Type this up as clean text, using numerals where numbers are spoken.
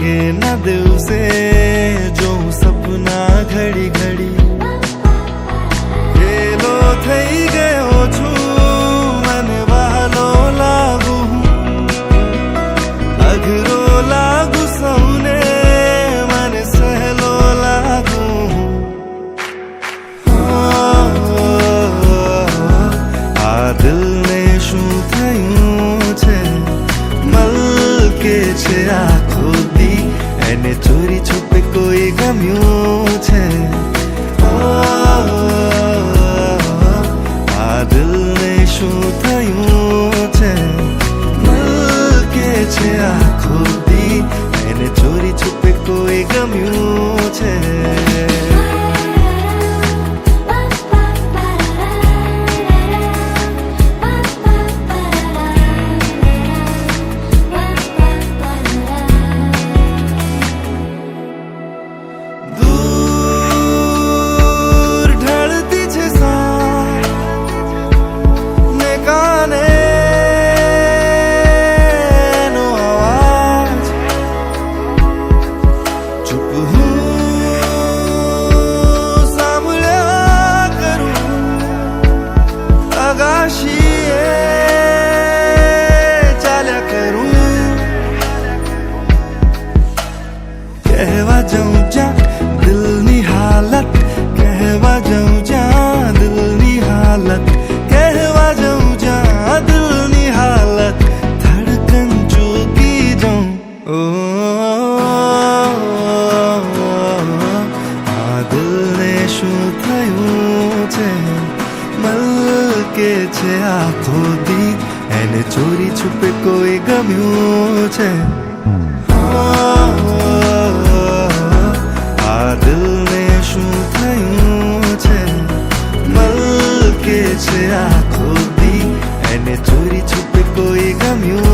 भागे न दिल से जो सपना घड़ी घड़ी खेलो थई गयो छु मन वालो लागू अघरो लागू सौने मन सहलो लागू आ दिल ने शू थयूं छे मल के छे आखो दी एने चोरी छुपे कोई गम्યું छे आ दिल ने शू थयूं छे मल के छे आखो दी एने चोरी छुपे कोई गम्યું छे कहवा जाऊं जा दिल नी हालत कहवा जाऊं जा दिल नी हालत कहवा जाऊं जा दिल नी हालत धड़कन चूकी जाऊं आ दिल ने शू थयूं छे मल के छे आखो दी एने चोरी छुपे कोई गम्યું छे दिल ने शू थयूं छे मल के छे आखो दी एने चोरी छुपे कोई गम्યું